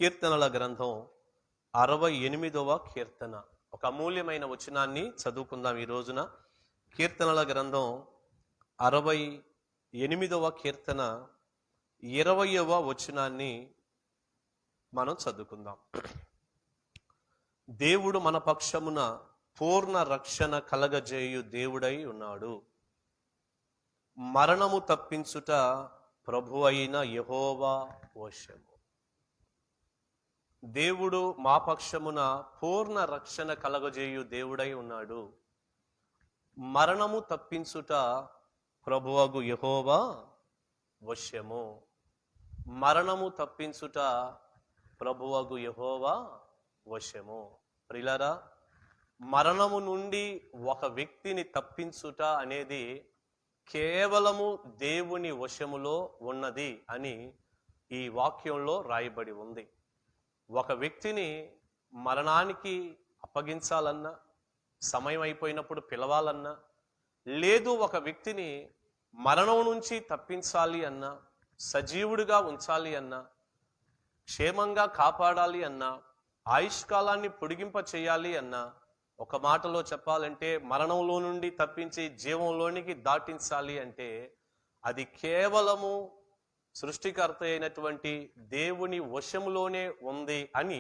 కీర్తనల గ్రంథం 68వ కీర్తన. ఒక అమూల్యమైన వచనాన్ని చదువుకుందాం ఈ రోజున. కీర్తనల గ్రంథం 68వ కీర్తన 20వ వచనాన్ని మనం చదువుకుందాం. దేవుడు మన పక్షమున పూర్ణ రక్షణ కలగజేయు దేవుడై ఉన్నాడు. మరణము తప్పించుట ప్రభు అయిన యెహోవా వశము. దేవుడు మా పక్షమున పూర్ణ రక్షణ కలగజేయు దేవుడై ఉన్నాడు. మరణము తప్పించుట ప్రభువగు యెహోవా వశము. మరణము తప్పించుట ప్రభువగు యెహోవా వశము. ప్రియులారా, మరణము నుండి ఒక వ్యక్తిని తప్పించుట అనేది కేవలము దేవుని వశములో ఉన్నది అని ఈ వాక్యంలో రాయబడి ఉంది. ఒక వ్యక్తిని మరణానికి అప్పగించాలన్నా, సమయం అయిపోయినప్పుడు పిలవాలన్నా, లేదు ఒక వ్యక్తిని మరణం నుంచి తప్పించాలి అన్నా, సజీవుడిగా ఉంచాలి అన్నా, క్షేమంగా కాపాడాలి అన్నా, ఆయుష్కాలాన్ని పొడిగింప చేయాలి అన్నా, ఒక మాటలో చెప్పాలంటే మరణంలో నుండి తప్పించి జీవంలోనికి దాటించాలి అంటే అది కేవలము సృష్టికర్త అయినటువంటి దేవుని వశములోనే ఉంది అని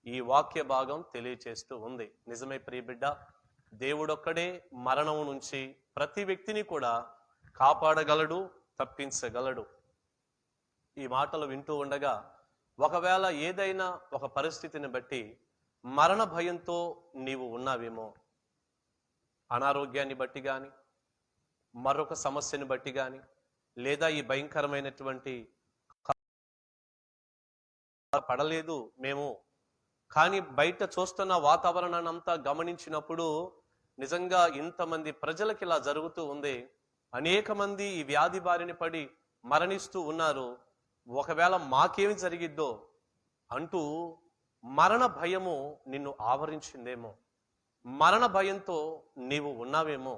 ఈ వాక్య భాగం తెలియచేస్తూ ఉంది. నిజమే ప్రియబిడ్డ, దేవుడొక్కడే మరణం నుంచి ప్రతి వ్యక్తిని కూడా కాపాడగలడు, తప్పించగలడు. ఈ మాటలు వింటూ ఉండగా ఒకవేళ ఏదైనా ఒక పరిస్థితిని బట్టి మరణ భయంతో నీవు ఉన్నావేమో, అనారోగ్యాన్ని బట్టి కానీ, మరొక సమస్యని బట్టి కానీ, లేదా ఈ భయంకరమైనటువంటి పడలేదు మేము, కానీ బయట చూస్తున్న వాతావరణాన్ని అంతా గమనించినప్పుడు నిజంగా ఇంతమంది ప్రజలకి ఇలా జరుగుతూ ఉంది, అనేక మంది ఈ వ్యాధి బారిన పడి మరణిస్తూ ఉన్నారు, ఒకవేళ మాకేమి జరిగిద్దో అంటూ మరణ భయము నిన్ను ఆవరించిందేమో, మరణ భయంతో నీవు ఉన్నావేమో.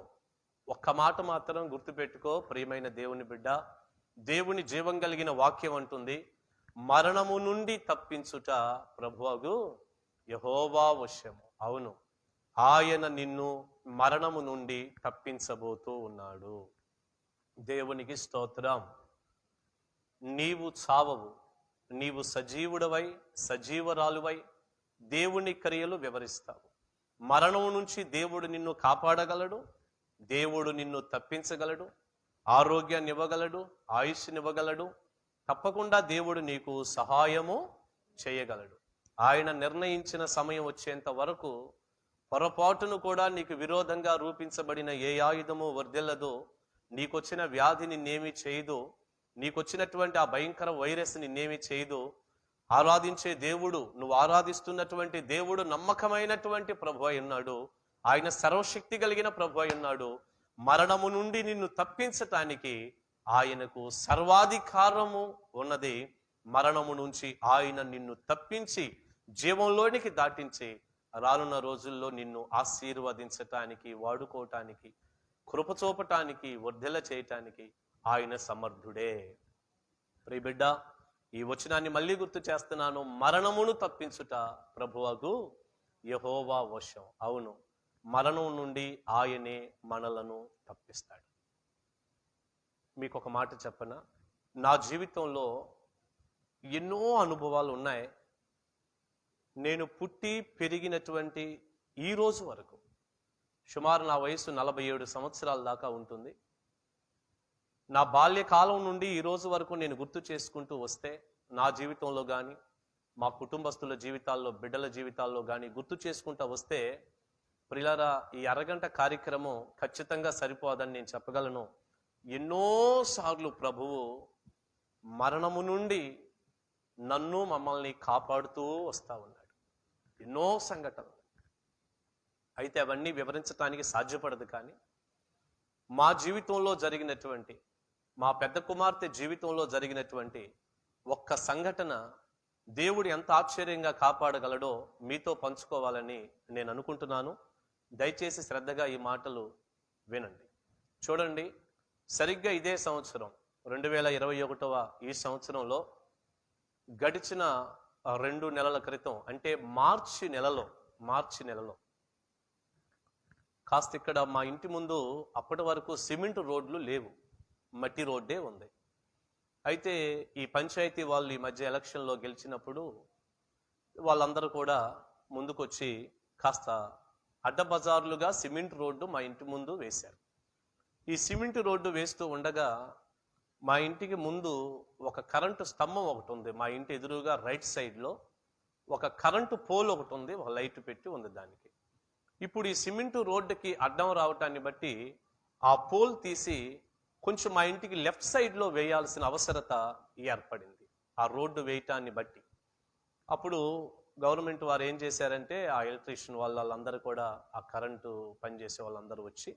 ఒక్క మాట మాత్రం గుర్తుపెట్టుకో ప్రియమైన దేవుని బిడ్డ, దేవుని జీవం కలిగిన వాక్యం అంటుంది, మరణము నుండి తప్పించుట ప్రభువగు యెహోవా వశము. అవును, ఆయన నిన్ను మరణము నుండి తప్పించబోతూ ఉన్నాడు. దేవునికి స్తోత్రం. నీవు చావవు, నీవు సజీవుడవై సజీవరాలువై దేవుని క్రియలు వివరిస్తావు. మరణం నుంచి దేవుడు నిన్ను కాపాడగలడు, దేవుడు నిన్ను తప్పించగలడు, ఆరోగ్యాన్ని ఇవ్వగలడు, ఆయుష్ని ఇవ్వగలడు. తప్పకుండా దేవుడు నీకు సహాయము చేయగలడు. ఆయన నిర్ణయించిన సమయం వచ్చేంత వరకు పొరపాటును కూడా నీకు విరోధంగా రూపించబడిన ఏ ఆయుధము వర్ధిల్లదో, నీకొచ్చిన వ్యాధి నిన్నేమీ చేయదు, నీకొచ్చినటువంటి ఆ భయంకర వైరస్ నిన్నేమీ చేయదు. ఆరాధించే దేవుడు, నువ్వు ఆరాధిస్తున్నటువంటి దేవుడు నమ్మకమైనటువంటి ప్రభు అయి ఉన్నాడు. ఆయన సర్వశక్తి కలిగిన ప్రభు అయి ఉన్నాడు. మరణము నుండి నిన్ను తప్పించటానికి ఆయనకు సర్వాధికారము ఉన్నది. మరణము నుంచి ఆయన నిన్ను తప్పించి జీవంలోనికి దాటించి రానున్న రోజుల్లో నిన్ను ఆశీర్వదించటానికి, వాడుకోవటానికి, కృప చూపటానికి, వర్ధిల్ల చేయటానికి ఆయన సమర్థుడే. ప్రియబిడ్డ, ఈ వచనాన్ని మళ్ళీ గుర్తు చేస్తున్నాను. మరణమును తప్పించుట ప్రభువగు యెహోవా వశం. అవును, మరణం నుండి ఆయనే మనలను తప్పిస్తాడు. మీకు ఒక మాట చెప్పనా, నా జీవితంలో ఎన్నో అనుభవాలు ఉన్నాయి. నేను పుట్టి పెరిగినటువంటి ఈ రోజు వరకు, సుమారు నా వయసు 47 సంవత్సరాల దాకా ఉంటుంది. నా బాల్యకాలం నుండి ఈ రోజు వరకు నేను గుర్తు చేసుకుంటూ వస్తే, నా జీవితంలో కానీ, మా కుటుంబస్తుల జీవితాల్లో, బిడ్డల జీవితాల్లో కానీ గుర్తు చేసుకుంటూ వస్తే, ప్రియులారా, ఈ అరగంట కార్యక్రమం ఖచ్చితంగా సరిపోదని నేను చెప్పగలను. ఎన్నోసార్లు ప్రభువు మరణము నుండి నన్ను, మమ్మల్ని కాపాడుతూ వస్తూ ఉన్నాడు. ఎన్నో సంఘటనలు. అయితే అవన్నీ వివరించడానికి సాధ్యపడదు. కానీ మా జీవితంలో జరిగినటువంటి, మా పెద్ద కుమార్తె జీవితంలో జరిగినటువంటి ఒక్క సంఘటన దేవుడు ఎంత ఆశ్చర్యంగా కాపాడగలడో మీతో పంచుకోవాలని నేను అనుకుంటున్నాను. దయచేసి శ్రద్ధగా ఈ మాటలు వినండి. చూడండి, సరిగ్గా ఇదే సంవత్సరం 2021వ ఈ సంవత్సరంలో గడిచిన 2 నెలల క్రితం, అంటే మార్చి నెలలో కాస్త ఇక్కడ మా ఇంటి ముందు అప్పటి వరకు సిమెంట్ రోడ్లు లేవు, మట్టి రోడ్డే ఉంది. అయితే ఈ పంచాయతీ వాళ్ళు ఈ మధ్య ఎలక్షన్లో గెలిచినప్పుడు వాళ్ళందరూ కూడా ముందుకొచ్చి కాస్త అడ్డబజార్లుగా సిమెంట్ రోడ్డు మా ఇంటి ముందు వేశారు. ఈ సిమెంట్ రోడ్డు వేస్తూ ఉండగా మా ఇంటికి ముందు ఒక కరెంటు స్తంభం ఒకటి ఉంది. మా ఇంటి ఎదురుగా రైట్ సైడ్లో ఒక కరెంటు పోల్ ఒకటి ఉంది, ఒక లైట్ పెట్టి ఉంది దానికి. ఇప్పుడు ఈ సిమెంట్ రోడ్డుకి అడ్డం రావటాన్ని బట్టి ఆ పోల్ తీసి కొంచెం మా ఇంటికి లెఫ్ట్ సైడ్లో వేయాల్సిన అవసరత ఏర్పడింది ఆ రోడ్డు వేయటాన్ని బట్టి. అప్పుడు గవర్నమెంట్ వారు ఏం చేశారంటే, ఆ ఎలక్ట్రీషియన్ వాళ్ళందరూ కూడా, ఆ కరెంటు పనిచేసే వాళ్ళందరూ వచ్చి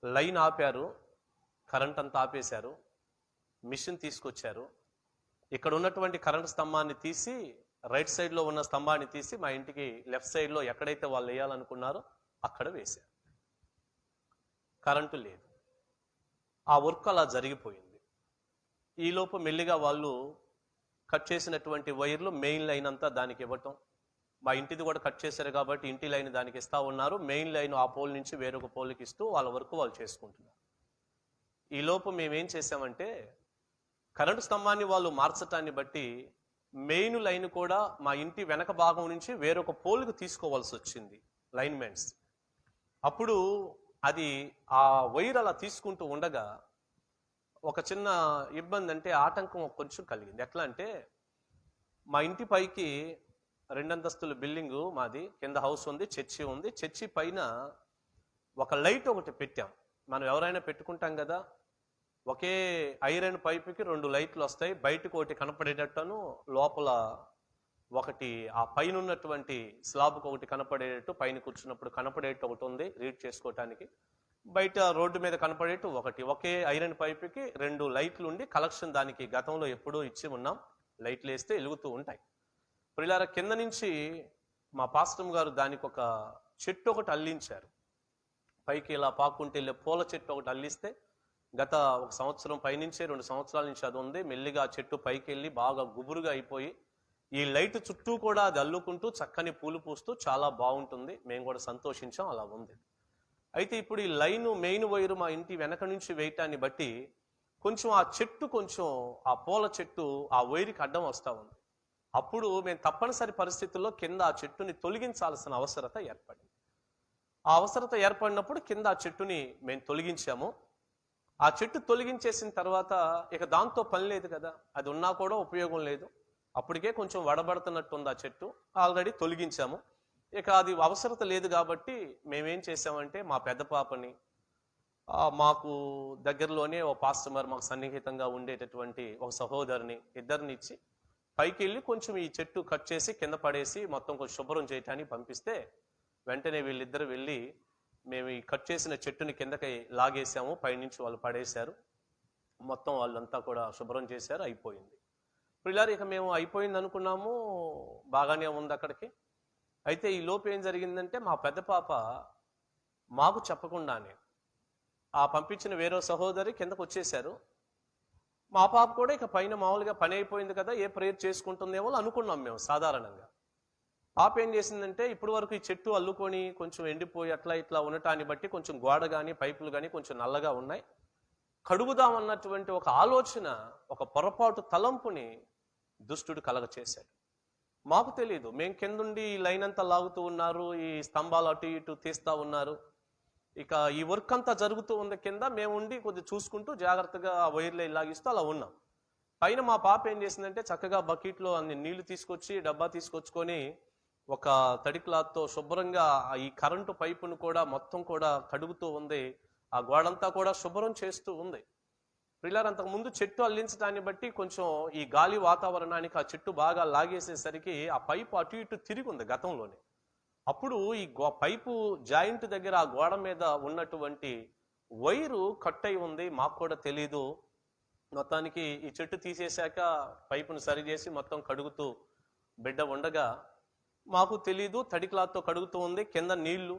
లైన్ ఆపారు, కరెంట్ అంతా ఆపేశారు, మిషన్ తీసుకొచ్చారు. ఇక్కడ ఉన్నటువంటి కరెంట్ స్తంభాన్ని తీసి, రైట్ సైడ్లో ఉన్న స్తంభాన్ని తీసి మా ఇంటికి లెఫ్ట్ సైడ్లో ఎక్కడైతే వాళ్ళు వేయాలనుకున్నారో అక్కడ వేశారు. కరెంటు లేదు. ఆ వర్క్ అలా జరిగిపోయింది. ఈలోపు మెల్లిగా వాళ్ళు కట్ చేసినటువంటి వైర్లు మెయిన్ లైన్ అంతా దానికి ఇవ్వటం, మా ఇంటిది కూడా కట్ చేశారు కాబట్టి ఇంటి లైన్ దానికి ఇస్తా ఉన్నారు, మెయిన్ లైన్ ఆ పోల్ నుంచి వేరొక పోల్కి ఇస్తూ వాళ్ళ వరకు వాళ్ళు చేసుకుంటున్నారు. ఈలోపు మేమేం చేసామంటే, కరెంటు స్తంభాన్ని వాళ్ళు మార్చటాన్ని బట్టి మెయిన్ లైన్ కూడా మా ఇంటి వెనక భాగం నుంచి వేరొక పోల్కి తీసుకోవాల్సి వచ్చింది లైన్మెన్స్. అప్పుడు అది ఆ వైర్ అలా తీసుకుంటూ ఉండగా ఒక చిన్న ఇబ్బంది, అంటే ఆటంకం కొంచెం కలిగింది. ఎట్లా అంటే, మా ఇంటి పైకి 2 అంతస్తుల బిల్డింగు మాది, కింద హౌస్ ఉంది, చర్చి ఉంది. చర్చి పైన ఒక లైట్ ఒకటి పెట్టాం. మనం ఎవరైనా పెట్టుకుంటాం కదా, ఒకే ఐరన్ పైపుకి 2 లైట్లు వస్తాయి, బయటకు ఒకటి కనపడేటట్టును, లోపల ఒకటి ఆ పైన ఉన్నటువంటి స్లాబ్కి ఒకటి కనపడేటట్టు, పైన కూర్చున్నప్పుడు కనపడేట్టు ఒకటి ఉంది రీడ్ చేసుకోవటానికి, బయట రోడ్డు మీద కనపడేట్టు ఒకటి, ఒకే ఐరన్ పైపుకి 2 లైట్లు ఉండి కలెక్షన్ దానికి గతంలో ఎప్పుడూ ఇచ్చి ఉన్నాం. లైట్లు వేస్తే వెలుగుతూ ఉంటాయి. ప్రియులారా, కింద నుంచి మా పాస్టర్ గారు దానికి ఒక చెట్టు ఒకటి అల్లించారు. పైకి ఇలా పాక్కుంటే వెళ్ళే పూల చెట్టు ఒకటి అల్లిస్తే, గత 1 సంవత్సరం పైనుంచే 2 సంవత్సరాల నుంచి అది ఉంది. మెల్లిగా ఆ చెట్టు పైకి వెళ్ళి బాగా గుబురుగా అయిపోయి ఈ లైట్ చుట్టూ కూడా అది అల్లుకుంటూ చక్కని పూలు పూస్తూ చాలా బాగుంటుంది. మేము కూడా సంతోషించాం, అలా ఉంది. అయితే ఇప్పుడు ఈ లైను మెయిన్ వైరు మా ఇంటి వెనక నుంచి వేయటాన్ని బట్టి కొంచెం ఆ చెట్టు, కొంచెం ఆ పూల చెట్టు ఆ వైరుకి అడ్డం వస్తూ ఉంది. అప్పుడు మేము తప్పనిసరి పరిస్థితుల్లో కింద ఆ చెట్టుని తొలగించాల్సిన అవసరత ఏర్పడింది. ఆ అవసరత ఏర్పడినప్పుడు కింద ఆ చెట్టుని మేము తొలగించాము. ఆ చెట్టు తొలగించేసిన తర్వాత ఇక దాంతో పని లేదు కదా, అది ఉన్నా కూడా ఉపయోగం లేదు. అప్పటికే కొంచెం వడబడుతున్నట్టు ఉంది ఆ చెట్టు, ఆల్రెడీ తొలగించాము. ఇక అది అవసరత లేదు కాబట్టి మేమేం చేసామంటే, మా పెద్ద పాపని, మాకు దగ్గరలోనే ఓ పాస్టర్, మాకు సన్నిహితంగా ఉండేటటువంటి ఒక సహోదరిని, ఇద్దరిని ఇచ్చి పైకి వెళ్ళి కొంచెం ఈ చెట్టు కట్ చేసి కింద పడేసి మొత్తం కొంచెం శుభ్రం చేయటానికి పంపిస్తే, వెంటనే వీళ్ళిద్దరు వెళ్ళి మేము ఈ కట్ చేసిన చెట్టుని కిందకి లాగేసాము. పైనుంచి వాళ్ళు పడేశారు. మొత్తం వాళ్ళంతా కూడా శుభ్రం చేశారు, అయిపోయింది. పిల్లలు ఇక మేము అయిపోయింది అనుకున్నాము, బాగానే ఉంది అక్కడికి. అయితే ఈ లోపు ఏం జరిగిందంటే, మా పెద్ద పాప మాకు చెప్పకుండానే ఆ పంపించిన వేరే సహోదరి కిందకు వచ్చేశారు. మా పాప కూడా ఇక పైన మామూలుగా పని అయిపోయింది కదా, ఏ ప్రేయర్ చేసుకుంటుందేమో అనుకున్నాం మేము సాధారణంగా. పాప ఏం చేసిందంటే, ఇప్పటి వరకు ఈ చెట్టు అల్లుకొని కొంచెం ఎండిపోయి అట్లా ఇట్లా ఉండటాన్ని బట్టి కొంచెం గోడ కానీ పైపులు కానీ కొంచెం నల్లగా ఉన్నాయి, కడుగుదామన్నటువంటి ఒక ఆలోచన, ఒక పొరపాటు తలంపుని దుష్టుడు కలగచేశాడు. మాకు తెలియదు, మేము కిందుండి ఈ లైన్ అంతా లాగుతూ ఉన్నారు, ఈ స్తంభాలు అటు ఇటు తీస్తూ ఉన్నారు, ఇక ఈ వర్క్ అంతా జరుగుతూ ఉంది కింద. మేము ఉండి కొద్దిగా చూసుకుంటూ జాగ్రత్తగా ఆ వైర్లు లాగిస్తూ అలా ఉన్నాం. పైన మా పాప ఏం చేసిందంటే, చక్కగా బకెట్లో అన్ని నీళ్లు తీసుకొచ్చి డబ్బా తీసుకొచ్చుకొని ఒక తడి క్లాత్తో శుభ్రంగా ఈ కరెంటు పైపును కూడా మొత్తం కూడా కడుగుతూ ఉంది, ఆ గోడంతా కూడా శుభ్రం చేస్తూ ఉంది. పిల్లలు, అంతకుముందు చెట్టు అల్లించడాన్ని బట్టి కొంచెం ఈ గాలి వాతావరణానికి ఆ చెట్టు బాగా లాగేసేసరికి ఆ పైపు అటు ఇటు తిరిగి ఉంది గతంలోనే. అప్పుడు ఈ పైపు జాయింట్ దగ్గర ఆ గోడ మీద ఉన్నటువంటి వైరు కట్ అయి ఉంది, మాకు కూడా తెలీదు. మొత్తానికి ఈ చెట్టు తీసేశాక పైపును సరిచేసి మొత్తం కడుగుతూ బిడ్డ ఉండగా మాకు తెలీదు, తడి క్లాత్తో కడుగుతూ ఉంది. కింద నీళ్లు,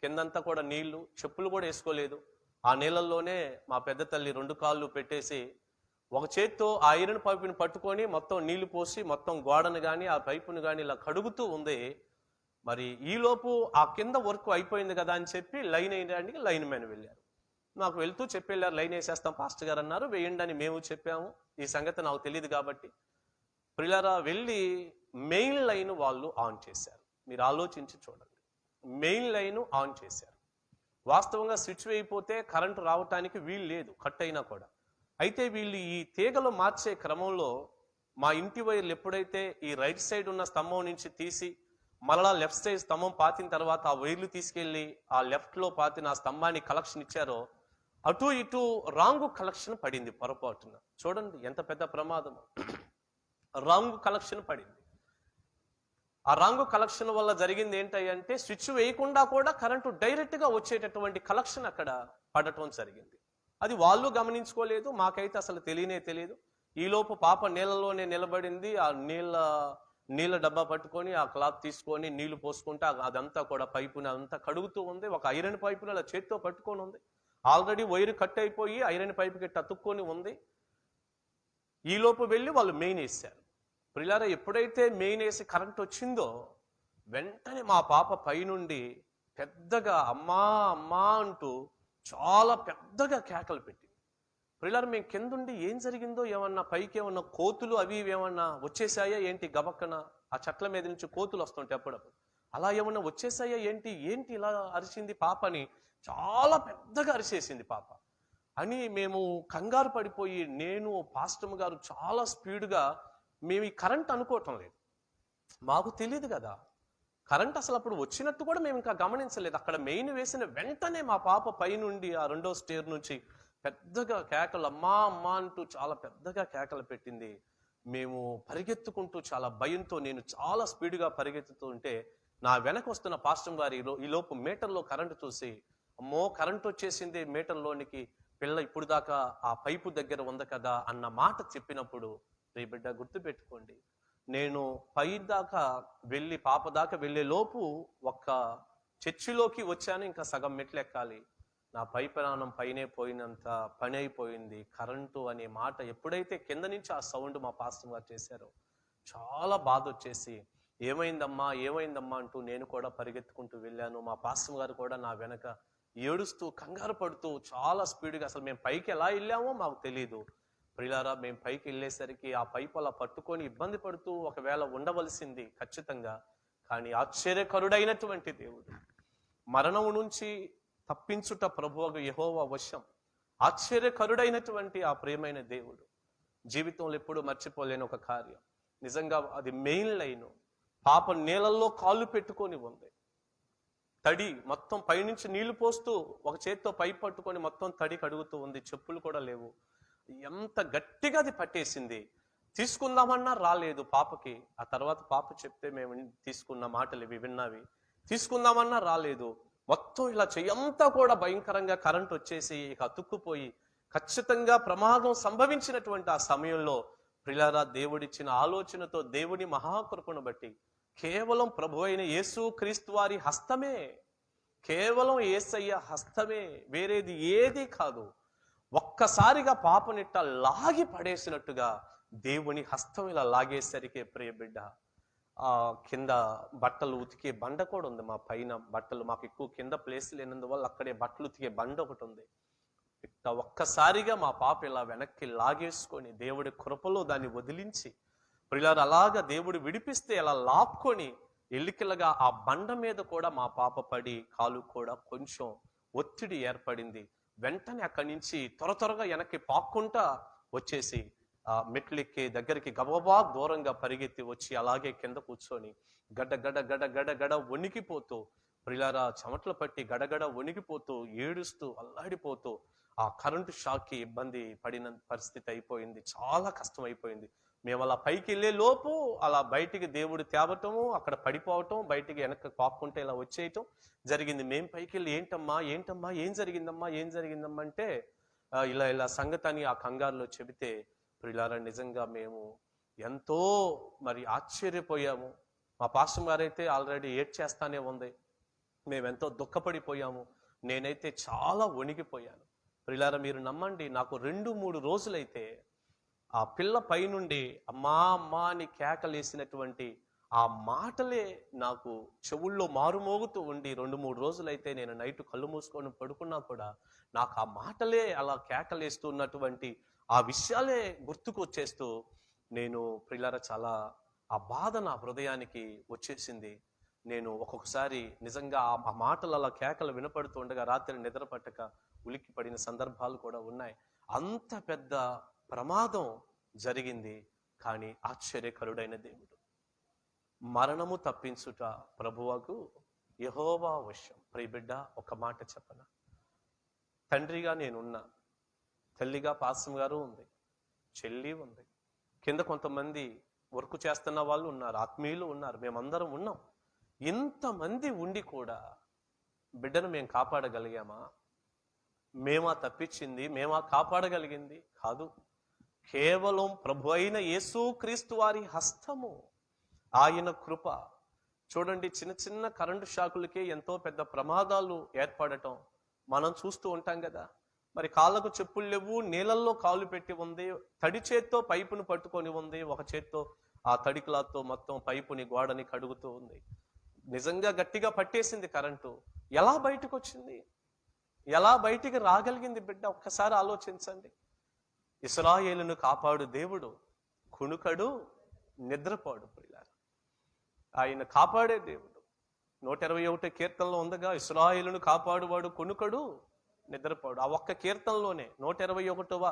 కిందంతా కూడా నీళ్లు, చెప్పులు కూడా వేసుకోలేదు. ఆ నీళ్ళల్లోనే మా పెద్ద తల్లి 2 కాళ్ళు పెట్టేసి ఒక చేత్తో ఆ ఐరన్ పైపుని పట్టుకొని మొత్తం నీళ్లు పోసి మొత్తం గోడను కానీ ఆ పైపును కానీ ఇలా కడుగుతూ ఉంది. మరి ఈలోపు ఆ కింద వర్క్ అయిపోయింది కదా అని చెప్పి లైన్ వేయడానికి లైన్ మ్యాన్ వెళ్ళారు. నాకు వెళ్తూ చెప్పెళ్ళారు, లైన్ వేసేస్తాం పాస్టర్ గారు అన్నారు. వేయండి అని మేము చెప్పాము. ఈ సంగతి నాకు తెలియదు కాబట్టి ప్రియులారా వెళ్ళి మెయిన్ లైన్ వాళ్ళు ఆన్ చేశారు. మీరు ఆలోచించి చూడండి, మెయిన్ లైన్ ఆన్ చేశారు. వాస్తవంగా స్విచ్ వేయిపోతే కరెంటు రావటానికి వీలు లేదు, కట్ అయినా కూడా. అయితే వీళ్ళు ఈ తీగలు మార్చే క్రమంలో మా ఇంటి వైర్లు ఎప్పుడైతే ఈ రైట్ సైడ్ ఉన్న స్తంభం నుంచి తీసి మరలా లెఫ్ట్ సైడ్ స్తంభం పాతిన తర్వాత ఆ వైర్లు తీసుకెళ్లి ఆ లెఫ్ట్ లో పాతిన ఆ స్తంభాన్ని కలెక్షన్ ఇచ్చారో, అటు ఇటు రాంగు కలెక్షన్ పడింది పొరపాటున. చూడండి ఎంత పెద్ద ప్రమాదం. రాంగు కలెక్షన్ పడింది. ఆ రాంగు కలెక్షన్ వల్ల జరిగింది ఏంటంటే స్విచ్ వేయకుండా కూడా కరెంటు డైరెక్ట్ గా వచ్చేటటువంటి కలెక్షన్ అక్కడ పడటం జరిగింది. అది వాళ్ళు గమనించుకోలేదు, మాకైతే అసలు తెలియదు. ఈలోపు పాప నీళ్ళలోనే నిలబడింది. ఆ నీళ్ళ డబ్బా పట్టుకొని ఆ క్లాత్ తీసుకొని నీళ్లు పోసుకుంటే అదంతా కూడా పైపుని అంతా కడుగుతూ ఉంది. ఒక ఐరన్ పైపుని అలా చేత్తో పట్టుకొని ఉంది. ఆల్రెడీ వైర్ కట్ అయిపోయి ఐరన్ పైపుకి అతుక్కొని ఉంది. ఈలోపు వెళ్ళి వాళ్ళు మెయిన్ వేశారు. ప్రియులారా, ఎప్పుడైతే మెయిన్ వేసి కరెంట్ వచ్చిందో వెంటనే మా పాప పైనుండి పెద్దగా అమ్మా అమ్మా అంటూ చాలా పెద్దగా కేకలు పెట్టింది. ప్రియులారా, మేము కిందుండి ఏం జరిగిందో, ఏమన్నా పైకి ఏమన్నా కోతులు అవి ఏమన్నా వచ్చేసాయా ఏంటి, గబక్కన ఆ చెట్ల మీద నుంచి కోతులు వస్తుంటాయి అప్పుడప్పుడు, అలా ఏమన్నా వచ్చేసాయా ఏంటి ఇలా అరిచింది పాపని, చాలా పెద్దగా అరిచేసింది పాప అని మేము కంగారు పడిపోయి, నేను పాస్టమ్ గారు చాలా స్పీడ్గా, మేము ఈ కరెంట్ అనుకోవటం లేదు, మాకు తెలియదు కదా కరెంట్ అసలు అప్పుడు వచ్చినట్టు కూడా మేము ఇంకా గమనించలేదు. అక్కడ మెయిన్ వేసిన వెంటనే మా పాప పైనుండి ఆ 2వ స్టేర్ నుంచి పెద్దగా కేకలు అమ్మా అమ్మా అంటూ చాలా పెద్దగా కేకలు పెట్టింది. మేము పరిగెత్తుకుంటూ చాలా భయంతో, నేను చాలా స్పీడ్గా పరిగెత్తుతూ ఉంటే నా వెనక వస్తున్న పాస్టమ్ గారు ఈలోపు మీటర్లో కరెంటు చూసి, అమ్మో కరెంట్ వచ్చేసింది మీటర్లోనికి, పిల్ల ఇప్పుడు దాకా ఆ పైపు దగ్గర ఉంది కదా అన్న మాట చెప్పినప్పుడు, రే బిడ్డ గుర్తుపెట్టుకోండి, నేను పై దాకా వెళ్ళి పాప దాకా వెళ్ళే లోపు ఒక్క చర్చిలోకి వచ్చాను, ఇంకా సగం మెట్లు ఎక్కాలి, నా పై ప్రాణం పైనే పోయినంత పని అయిపోయింది. కరెంటు అనే మాట ఎప్పుడైతే కింద నుంచి ఆ సౌండ్ మా పాస్టర్ గారు చేశారో చాలా బాధ వచ్చేసి, ఏమైందమ్మా అంటూ నేను కూడా పరిగెత్తుకుంటూ వెళ్ళాను. మా పాస్టర్ గారు కూడా నా వెనక ఏడుస్తూ కంగారు పడుతూ చాలా స్పీడ్గా, అసలు మేము పైకి ఎలా వెళ్ళామో మాకు తెలియదు. ప్రియులారా, మేము పైకి వెళ్ళేసరికి ఆ పైపు అలా పట్టుకొని ఇబ్బంది పడుతూ ఒకవేళ ఉండవలసింది ఖచ్చితంగా. కానీ ఆశ్చర్యకరుడైనటువంటి దేవుడు, మరణము నుంచి తప్పించుట ప్రభువగు యెహోవా వశం, ఆశ్చర్యకరుడైనటువంటి ఆ ప్రియమైన దేవుడు, జీవితంలో ఎప్పుడూ మర్చిపోలేని ఒక కార్యం. నిజంగా అది మెయిన్ లైన్. పాప నీళ్ళల్లో కాళ్ళు పెట్టుకొని ఉంది, తడి మొత్తం పైనుంచి నీళ్లు పోస్తూ ఒక చేత్తో పైపు పట్టుకొని మొత్తం తడి కడుగుతూ ఉంది, చెప్పులు కూడా లేవు. ఎంత గట్టిగా అది పట్టేసింది. తీసుకుందామన్నా రాలేదు పాపకి. ఆ తర్వాత పాప చెప్తే మేము తీసుకున్న మాటలు ఇవి విన్నవి, తీసుకుందామన్నా రాలేదు. మొత్తం ఇలా చెయ్యంతా కూడా భయంకరంగా కరెంట్ వచ్చేసి ఇక అతుక్కుపోయి ఖచ్చితంగా ప్రమాదం సంభవించినటువంటి ఆ సమయంలో ప్రియులారా, దేవుడిచ్చిన ఆలోచనతో, దేవుని మహాకృపను బట్టి, కేవలం ప్రభు అయిన యేసు క్రీస్తు వారి హస్తమే, కేవలం యేసయ్య హస్తమే, వేరేది ఏది కాదు. ఒక్కసారిగా పాపనిట్ట లాగి పడేసినట్టుగా దేవుని హస్తం ఇలా లాగేసరికి, ప్రియ బిడ్డ, ఆ కింద బట్టలు ఉతికే బండ కూడా ఉంది. మా పైన బట్టలు, మాకు ఎక్కువ కింద ప్లేస్ లేనందువల్ల అక్కడే బట్టలు ఉతికే బండ ఒకటి ఉంది. ఇట్లా ఒక్కసారిగా మా పాప ఇలా వెనక్కి లాగేసుకొని దేవుడి కృపలో దాన్ని వదిలించి, ప్రియులారా, అలాగా దేవుడు విడిపిస్తే అలా లాక్కొని ఎల్లికిల్లగా ఆ బండ మీద కూడా మా పాప పడి కాలు కూడా కొంచెం ఒత్తిడి ఏర్పడింది. వెంటనే అక్కడి నుంచి త్వరగా వెనక్కి పాక్కుంటా వచ్చేసి ఆ మెట్లెక్కే దగ్గరికి గబగబా దూరంగా పరిగెత్తి వచ్చి అలాగే కింద కూర్చొని గడ వణికిపోతూ, ప్రియులారా, చెమటలు పట్టి గడగడ వణికిపోతూ, ఏడుస్తూ అల్లాడిపోతూ ఆ కరెంటు షాక్కి ఇబ్బంది పడిన పరిస్థితి అయిపోయింది. చాలా కష్టం అయిపోయింది. మేము అలా పైకి వెళ్ళే లోపు అలా బయటికి దేవుడు తేవటము, అక్కడ పడిపోవటం, బయటికి వెనక్కి పాక్కుంటే ఇలా వచ్చేయటం జరిగింది. మేము పైకి వెళ్ళి ఏంటమ్మా ఏం జరిగిందమ్మా అంటే ఇలా సంగతి అని ఆ కంగారులో చెబితే, ప్రియులారా, నిజంగా మేము ఎంతో మరి ఆశ్చర్యపోయాము. మా పాస్టర్ గారైతే ఆల్రెడీ ఏడ్చేస్తానే ఉంది. మేమెంతో దుఃఖపడిపోయాము. నేనైతే చాలా వణికిపోయాను. ప్రియులారా, మీరు నమ్మండి, నాకు 2-3 రోజులైతే ఆ పిల్ల పైనుండి అమ్మా అమ్మా అని కేకలేసినటువంటి ఆ మాటలే నాకు చెవుల్లో మారుమోగుతూ ఉండి 2-3 రోజులైతే నేను నైట్ కళ్ళు మూసుకొని పడుకున్నా కూడా నాకు ఆ మాటలే అలా కేకలేస్తూ ఉన్నటువంటి ఆ విషయాలే గుర్తుకు వచ్చేస్తూ నేను ప్రియులారా చాలా ఆ బాధ నా హృదయానికి వచ్చేసింది. నేను ఒక్కొక్కసారి నిజంగా ఆ మాటలు అలా కేకలు వినపడుతూ ఉండగా రాత్రి నిద్ర పట్టక ఉలిక్కి పడిన సందర్భాలు కూడా ఉన్నాయి. అంత పెద్ద ప్రమాదం జరిగింది. కానీ ఆశ్చర్యకరుడైన దేవుడు, మరణము తప్పించుట ప్రభువకు యెహోవా వశం. ప్రియబిడ్డ, ఒక మాట చెప్పనా? తండ్రిగా నేనున్నా, తల్లిగా పాసం గారు ఉంది, చెల్లి ఉంది, కింద కొంతమంది వర్క్ చేస్తున్న వాళ్ళు ఉన్నారు, ఆత్మీయులు ఉన్నారు, మేమందరం ఉన్నాం. ఇంతమంది ఉండి కూడా బిడ్డను మేము కాపాడగలిగామా? మేమా తప్పించింది? మేమా కాపాడగలిగింది? కాదు. కేవలం ప్రభు అయిన యేసుక్రీస్తు వారి హస్తము, ఆయన కృప. చూడండి, చిన్న చిన్న కరెంటు షాకులకే ఎంతో పెద్ద ప్రమాదాలు ఏర్పడటం మనం చూస్తూ ఉంటాం కదా. మరి కాళ్ళకు చెప్పులు లేవు, నీళ్ళల్లో కాలు పెట్టి ఉంది, తడి చేత్తో పైపును పట్టుకొని ఉంది, ఒక చేత్తో ఆ తడి క్లాత్తో మొత్తం పైపుని గోడని కడుగుతూ ఉంది. నిజంగా గట్టిగా పట్టేసింది కరెంటు. ఎలా బయటకు వచ్చింది? ఎలా బయటికి రాగలిగింది బిడ్డ? ఒక్కసారి ఆలోచించండి. ఇశ్రాయేలును కాపాడు దేవుడు కునుకడు, నిద్రపోడు. ప్రియులారా, ఆయన కాపాడే దేవుడు. 121 కీర్తనలో ఉందగా, ఇశ్రాయేలును కాపాడువాడు కునుకడు, నిద్రపోడు. ఆ ఒక్క కీర్తనలోనే 121వ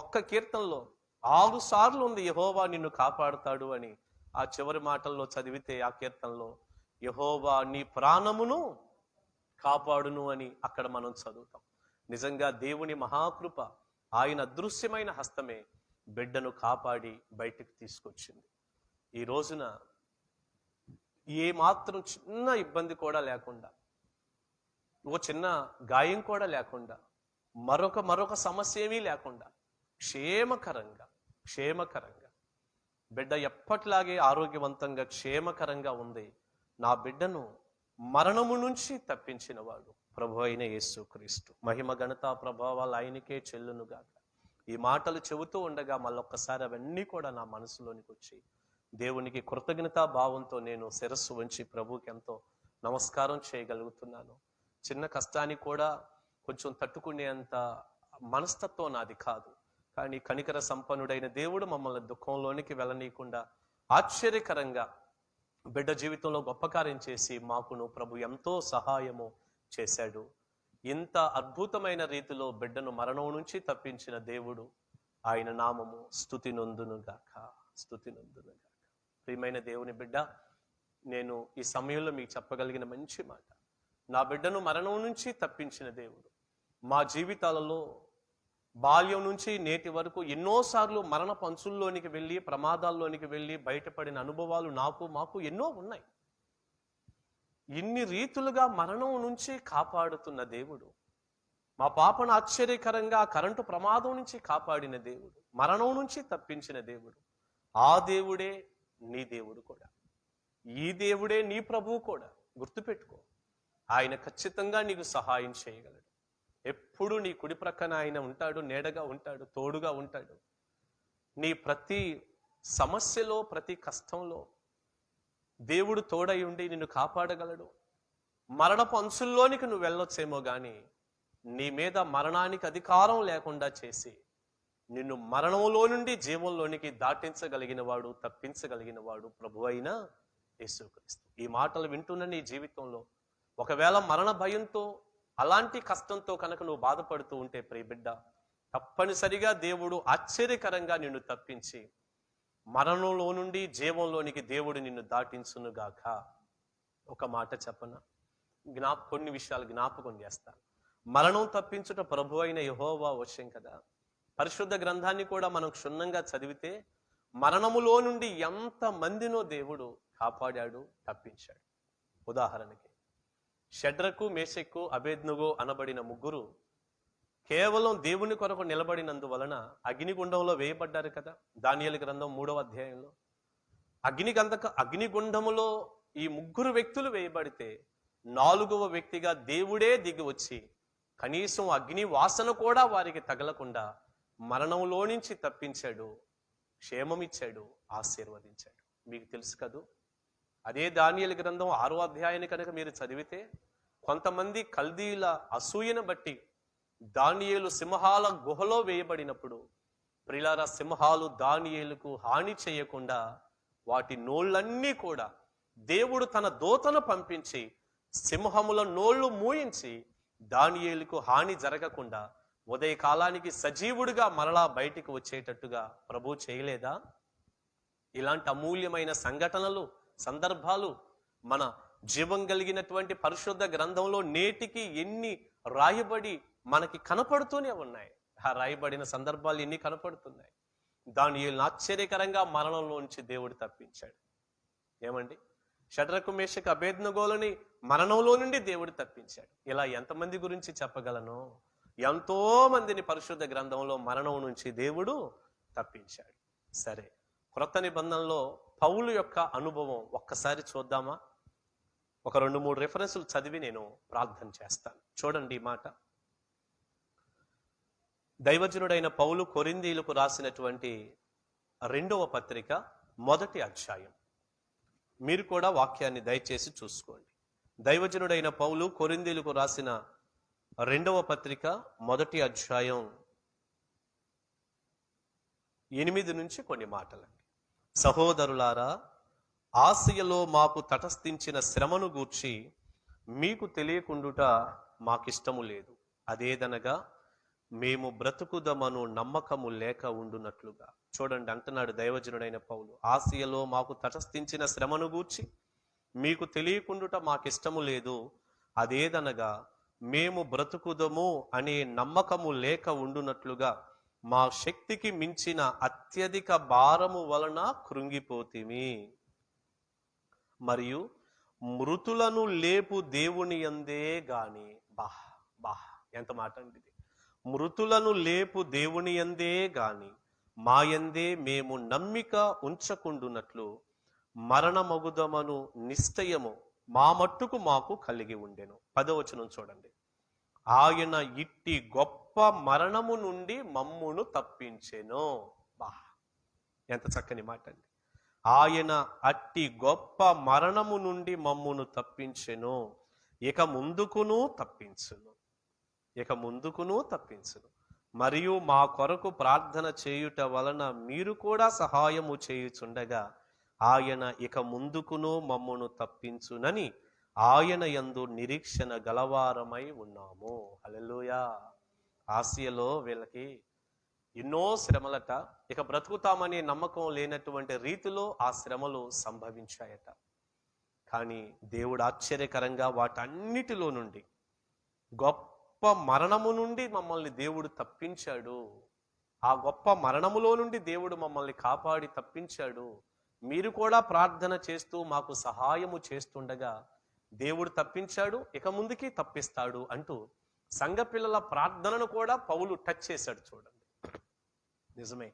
ఒక్క కీర్తనలో 6 సార్లు ఉంది యెహోవా నిన్ను కాపాడుతాడు అని. ఆ చివరి మాటల్లో చదివితే ఆ కీర్తనలో యెహోవా నీ ప్రాణమును కాపాడును అని అక్కడ మనం చదువుతాం. నిజంగా దేవుని మహాకృప, ఆయన అదృశ్యమైన హస్తమే బిడ్డను కాపాడి బయటకు తీసుకొచ్చింది. ఈ రోజున ఏ మాత్రం చిన్న ఇబ్బంది కూడా లేకుండా, ఓ చిన్న గాయం కూడా లేకుండా, మరొక సమస్య ఏమీ లేకుండా క్షేమకరంగా బిడ్డ ఎప్పట్లాగే ఆరోగ్యవంతంగా క్షేమకరంగా ఉంది. నా బిడ్డను మరణము నుంచి తప్పించిన వాడు ప్రభు అయిన యేసుక్రీస్తు. మహిమ ఘనత ప్రభావాలు ఆయనకే చెల్లునుగాక. ఈ మాటలు చెబుతూ ఉండగా మళ్ళొక్కసారి అవన్నీ కూడా నా మనసులోనికి వచ్చి దేవునికి కృతజ్ఞతా భావంతో నేను శిరస్సు వంచి ప్రభువుకి ఎంతో నమస్కారం చేయగలుగుతున్నాను. చిన్న కష్టానికి కూడా కొంచెం తట్టుకునేంత మనస్తత్వం నాది కాదు. కానీ కనికర సంపన్నుడైన దేవుడు మమ్మల్ని దుఃఖంలోనికి వెళ్ళనీయకుండా ఆశ్చర్యకరంగా బిడ్డ జీవితంలో గొప్ప కార్యం చేసి మాకును ప్రభు ఎంతో సహాయము చేశాడు. ఇంత అద్భుతమైన రీతిలో బిడ్డను మరణం నుంచి తప్పించిన దేవుడు, ఆయన నామము స్తుతి నొందునుగాక. ప్రియమైన దేవుని బిడ్డ, నేను ఈ సమయంలో మీకు చెప్పగలిగిన మంచి మాట, నా బిడ్డను మరణం నుంచి తప్పించిన దేవుడు మా జీవితాలలో బాల్యం నుంచి నేటి వరకు ఎన్నోసార్లు మరణ పంచుల్లోనికి వెళ్ళి, ప్రమాదాల్లోనికి వెళ్ళి బయటపడిన అనుభవాలు మాకు ఎన్నో ఉన్నాయి. ఇన్ని రీతులుగా మరణం నుంచి కాపాడుతున్న దేవుడు, మా పాపను ఆశ్చర్యకరంగా కరెంటు ప్రమాదం నుంచి కాపాడిన దేవుడు, మరణం నుంచి తప్పించిన దేవుడు, ఆ దేవుడే నీ దేవుడు కూడా, ఈ దేవుడే నీ ప్రభువు కూడా. గుర్తుపెట్టుకో, ఆయన ఖచ్చితంగా నీకు సహాయం చేయగలడు. ఎప్పుడు నీ కుడి ప్రక్కన ఆయన ఉంటాడు, నీడగా ఉంటాడు, తోడుగా ఉంటాడు. నీ ప్రతి సమస్యలో, ప్రతి కష్టంలో దేవుడు తోడై ఉండి నిన్ను కాపాడగలడు. మరణపు అంచుల్లోనికి నువ్వు వెళ్ళొచ్చేమో కానీ నీ మీద మరణానికి అధికారం లేకుండా చేసి నిన్ను మరణంలో నుండి జీవంలోనికి దాటించగలిగిన వాడు, తప్పించగలిగిన వాడు ప్రభు అయిన యేసుక్రీస్తు. ఈ మాటలు వింటున్న నీ జీవితంలో ఒకవేళ మరణ భయంతో, అలాంటి కష్టంతో కనుక నువ్వు బాధపడుతూ ఉంటే ప్రియబిడ్డ, తప్పనిసరిగా దేవుడు ఆశ్చర్యకరంగా నిన్ను తప్పించి మరణంలో నుండి జీవంలోనికి దేవుడు నిన్ను దాటించునుగాక. ఒక మాట చెప్పన, కొన్ని విషయాలు జ్ఞాపకం చేస్తా. మరణం తప్పించుట ప్రభు అయిన యెహోవా వశం కదా. పరిశుద్ధ గ్రంథాన్ని కూడా మనం క్షుణ్ణంగా చదివితే మరణములో నుండి ఎంత మందినో దేవుడు కాపాడాడు, తప్పించాడు. ఉదాహరణకి షడ్రకు, మేషక్కు, అబేద్నెగో అనబడిన ముగ్గురు కేవలం దేవుని కొరకు నిలబడినందువలన అగ్నిగుండంలో వేయబడ్డారు కదా. దానియేలు గ్రంథం 3వ అధ్యాయంలో అగ్నిగుండములో ఈ ముగ్గురు వ్యక్తులు వేయబడితే 4వ వ్యక్తిగా దేవుడే దిగి వచ్చి కనీసం అగ్ని వాసన కూడా వారికి తగలకుండా మరణంలో నుంచి తప్పించాడు. క్షేమం ఇచ్చాడు, ఆశీర్వదించాడు. మీకు తెలుసు కదూ, అదే దానియేలు గ్రంథం 6వ అధ్యాయాన్ని కనుక మీరు చదివితే, కొంతమంది కల్దీల అసూయను బట్టి దానియేలు సింహాల గుహలో వేయబడినప్పుడు, ప్రియులారా, సింహాలు దానియేలుకు హాని చేయకుండా వాటి నోళ్ళన్నీ కూడా దేవుడు తన దూతను పంపించి సింహముల నోళ్లు మూయించి దానియేలుకు హాని జరగకుండా ఉదయకాలానికి సజీవుడిగా మరలా బయటికి వచ్చేటట్టుగా ప్రభు చేయలేదా? ఇలాంటి అమూల్యమైన సంఘటనలు, సందర్భాలు మన జీవం కలిగినటువంటి పరిశుద్ధ గ్రంథంలో నేటికి ఎన్ని రాయబడి మనకి కనపడుతూనే ఉన్నాయి. ఆ రాయబడిన సందర్భాలు ఎన్ని కనపడుతున్నాయి. దానియేలును ఆశ్చర్యకరంగా మరణంలోంచి దేవుడు తప్పించాడు. ఏమండి, షడ్రకు మేషకు అబేద్నెగోలని మరణంలో నుండి దేవుడు తప్పించాడు. ఇలా ఎంతమంది గురించి చెప్పగలను? ఎంతో మందిని పరిశుద్ధ గ్రంథంలో మరణం నుంచి దేవుడు తప్పించాడు. సరే, క్రొత్త నిబంధనలో పౌలు యొక్క అనుభవం ఒక్కసారి చూద్దామా? ఒక 2-3 రెఫరెన్సులు చదివి నేను ప్రార్థన చేస్తాను. చూడండి ఈ మాట. దైవజనుడైన పౌలు కొరింథీయులకు రాసినటువంటి 2వ పత్రిక 1వ అధ్యాయం. మీరు కూడా వాక్యాన్ని దయచేసి చూసుకోండి. దైవజనుడైన పౌలు కొరింథీయులకు రాసిన 2వ పత్రిక 1వ అధ్యాయం 8 నుంచి కొన్ని మాటలండి. సహోదరులారా, ఆసియలో మాకు తటస్థించిన శ్రమను గూర్చి మీకు తెలియకుండుట మాకిష్టము లేదు. అదేదనగా మేము బ్రతుకుదమను నమ్మకము లేక ఉండునట్లుగా. చూడండి, అంటున్నాడు దైవజనుడైన పౌలు, ఆసియలో మాకు తటస్థించిన శ్రమను గూర్చి మీకు తెలియకుండుట మాకిష్టము లేదు. అదేదనగా మేము బ్రతుకుదము అనే నమ్మకము లేక ఉండునట్లుగా మా శక్తికి మించిన అత్యధిక భారము వలన కృంగిపోతిమి. మరియు మృతులను లేపు దేవుని యందే గాని. ఎంత మాట అండి ఇది! మృతులను లేపు దేవుని యందే గాని మాయందే మేము నమ్మిక ఉంచకుండునట్లు మరణమగుదమను నిశ్చయము మా మట్టుకు మాకు కలిగి ఉండెను. 10వ వచనం చూడండి. ఆయన ఇట్టి గొప్ప మరణము నుండి మమ్మును తప్పించెను. ఎంత చక్కని మాట అండి! ఆయన అట్టి గొప్ప మరణము నుండి మమ్మును తప్పించెను, ఇక ముందుకును తప్పించును, ఇక ముందుకును తప్పించును. మరియు మా కొరకు ప్రార్థన చేయుట వలన మీరు కూడా సహాయము చేయుచుండగా ఆయన ఇక ముందుకును మమ్మును తప్పించునని ఆయన యందు నిరీక్షణ గలవారమై ఉన్నాము. హల్లెలూయా. ఆసియలో వీళ్ళకి ఎన్నో శ్రమలట. ఇక బ్రతుకుతామనే నమ్మకం లేనటువంటి రీతిలో ఆ శ్రమలు సంభవించాయట. కానీ దేవుడు ఆశ్చర్యకరంగా వాటన్నిటిలో నుండి, గొప్ప మరణము నుండి మమ్మల్ని దేవుడు తప్పించాడు. ఆ గొప్ప మరణములో నుండి దేవుడు మమ్మల్ని కాపాడి తప్పించాడు. మీరు కూడా ప్రార్థన చేస్తూ మాకు సహాయము చేస్తుండగా దేవుడు తప్పించాడు, ఇక ముందుకి తప్పిస్తాడు అంటూ సంఘ పిల్లల ప్రార్థనను కూడా పౌలు టచ్ చేశాడు. చూడండి, నిజమే,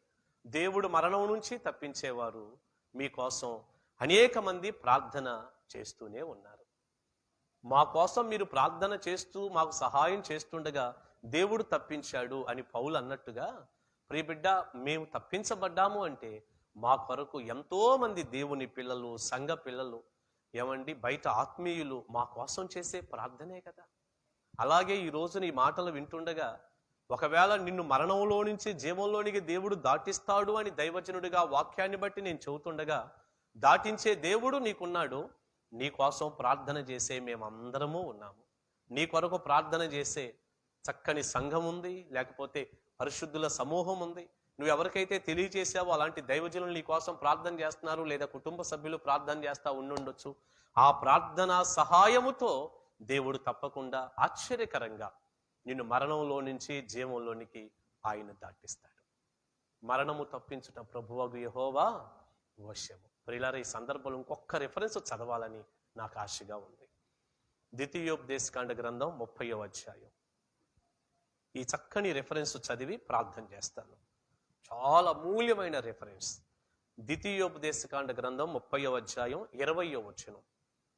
దేవుడు మరణం నుంచి తప్పించేవారు మీకోసం అనేక మంది ప్రార్థన చేస్తూనే ఉన్నారు. మా కోసం మీరు ప్రార్థన చేస్తూ మాకు సహాయం చేస్తుండగా దేవుడు తప్పించాడు అని పౌలు అన్నట్టుగా, ప్రియబిడ్డ, మేము తప్పించబడ్డాము అంటే మా కొరకు ఎంతో మంది దేవుని పిల్లలు, సంఘ పిల్లలు, ఏమండి, బయట ఆత్మీయులు మా కోసం చేసే ప్రార్థనే కదా. అలాగే ఈ రోజున ఈ మాటలు వింటుండగా, ఒకవేళ నిన్ను మరణంలో నుంచి జీవంలోనికి దేవుడు దాటిస్తాడు అని దైవజనుడిగా వాక్యాన్ని బట్టి నేను చెబుతుండగా, దాటించే దేవుడు నీకున్నాడు. నీ కోసం ప్రార్థన చేసే మేమందరము ఉన్నాము. నీ కొరకు ప్రార్థన చేసే చక్కని సంఘం ఉంది, లేకపోతే పరిశుద్ధుల సమూహం ఉంది. నువ్వు ఎవరికైతే తెలియజేసావో అలాంటి దైవజనులు నీ కోసం ప్రార్థన చేస్తున్నారు, లేదా కుటుంబ సభ్యులు ప్రార్థన చేస్తా ఉండుండొచ్చు. ఆ ప్రార్థన సహాయముతో దేవుడు తప్పకుండా ఆశ్చర్యకరంగా నిన్ను మరణంలో నుంచి జీవంలోనికి ఆయన దాటిస్తాడు. మరణము తప్పించుట ప్రభువగు యెహోవా వశము. ప్రియులారా, ఈ సందర్భంలో ఇంకొక రిఫరెన్స్ చదవాలని నాకు ఆశగా ఉంది. ద్వితీయోపదేశకాండ గ్రంథం 30వ అధ్యాయం. ఈ చక్కని రిఫరెన్స్ చదివి ప్రార్థన చేస్తాను. చాలా మూల్యమైన రిఫరెన్స్. ద్వితీయోపదేశకాండ గ్రంథం 30వ అధ్యాయం 20వ వచనం.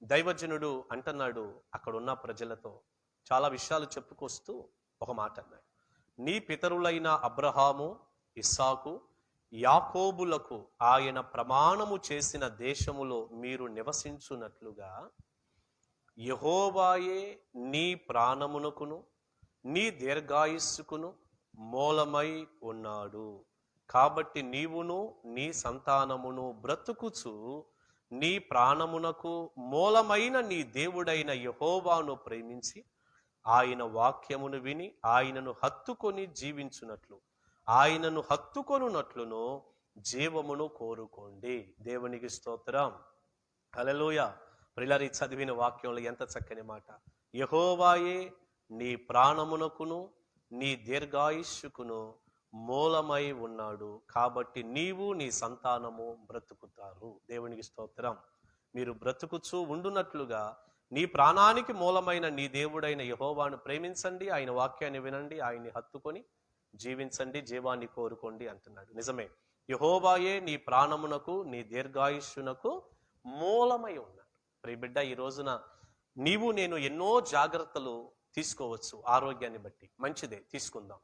దైవజనుడు అంటున్నాడు అక్కడున్న ప్రజలతో, చాలా విషయాలు చెప్పుకొస్తూ ఒక మాట అన్నాడు. నీ పితరులైన అబ్రహాము, ఇస్సాకు, యాకోబులకు ఆయన ప్రమాణము చేసిన దేశములో మీరు నివసించున్నట్లుగా యెహోవాయే నీ ప్రాణమునకును నీ దీర్ఘాయుస్సుకును మూలమై ఉన్నాడు. కాబట్టి నీవును నీ సంతానమును బ్రతుకుచు నీ ప్రాణమునకు మూలమైన నీ దేవుడైన యెహోవాను ప్రేమించి ఆయన వాక్యమును విని ఆయనను హత్తుకొని జీవించున్నట్లు ఆయనను హత్తుకొనున్నట్లును జీవమును కోరుకోండి. దేవునికి స్తోత్రం. హల్లెలూయా. ప్రియులారా, చదివిన వాక్యంలో ఎంత చక్కని మాట. యెహోవాయే నీ ప్రాణమునకును నీ దీర్ఘాయుష్కును మూలమై ఉన్నాడు. కాబట్టి నీవు నీ సంతానము బ్రతుకుతారు. దేవునికి స్తోత్రం. మీరు బ్రతుకుచూ ఉండునట్లుగా నీ ప్రాణానికి మూలమైన నీ దేవుడైన యెహోవాను ప్రేమించండి, ఆయన వాక్యాన్ని వినండి, ఆయన్ని హత్తుకొని జీవించండి, జీవాన్ని కోరుకోండి అంటున్నాడు. నిజమే, యెహోవాయే నీ ప్రాణమునకు నీ దీర్ఘాయుష్యునకు మూలమై ఉన్నాడు. ప్రియబిడ్డ, ఈ రోజున నీవు నేను ఎన్నో జాగ్రత్తలు తీసుకోవచ్చు. ఆరోగ్యాన్ని బట్టి మంచిదే, తీసుకుందాం.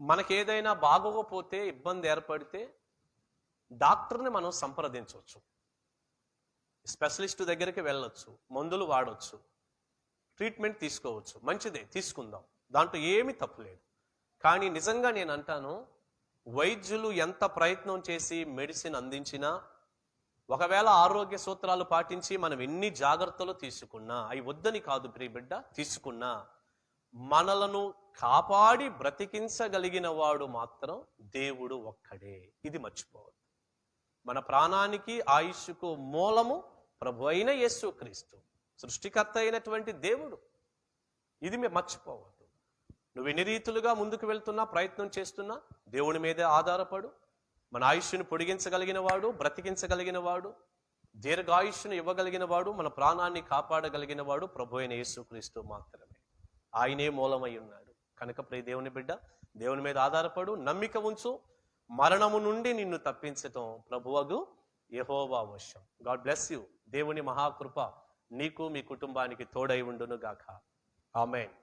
మనకేదైనా బాగోకపోతే, ఇబ్బంది ఏర్పడితే డాక్టర్ని మనం సంప్రదించవచ్చు, స్పెషలిస్ట్ దగ్గరికి వెళ్ళొచ్చు, మందులు వాడవచ్చు, ట్రీట్మెంట్ తీసుకోవచ్చు. మంచిదే, తీసుకుందాం, దాంట్లో ఏమీ తప్పులేదు. కానీ నిజంగా నేను అంటాను, వైద్యులు ఎంత ప్రయత్నం చేసి మెడిసిన్ అందించినా, ఒకవేళ ఆరోగ్య సూత్రాలు పాటించి మనం ఎన్ని జాగ్రత్తలు తీసుకున్నా, అవి వద్దని కాదు ప్రియబిడ్డ, తీసుకున్నా మనలను కాపాడి బ్రతికించగలిగిన వాడు మాత్రం దేవుడు ఒక్కడే. ఇది మర్చిపోవద్దు. మన ప్రాణానికి ఆయుష్కు మూలము ప్రభు అయిన యేసుక్రీస్తు, సృష్టికర్త అయినటువంటి దేవుడు. ఇది మేము మర్చిపోవద్దు. నువ్వు ఎన్ని రీతులుగా ముందుకు వెళ్తున్నా, ప్రయత్నం చేస్తున్నా, దేవుని మీదే ఆధారపడు. మన ఆయుష్ను పొడిగించగలిగిన వాడు, బ్రతికించగలిగిన వాడు, దీర్ఘాయుష్ను ఇవ్వగలిగిన వాడు, మన ప్రాణాన్ని కాపాడగలిగిన వాడు ప్రభు అయిన యేసుక్రీస్తు మాత్రమే. ఆయనే మూలమై ఉన్నాడు. కనుక ప్రియ దేవుని బిడ్డ, దేవుని మీద ఆధారపడు, నమ్మిక ఉంచు. మరణము నుండి నిన్ను తప్పించటం ప్రభువగు యెహోవా వశం. God bless you. దేవుని మహాకృప నీకు మీ కుటుంబానికి తోడై ఉండును గాక. ఆమేన్.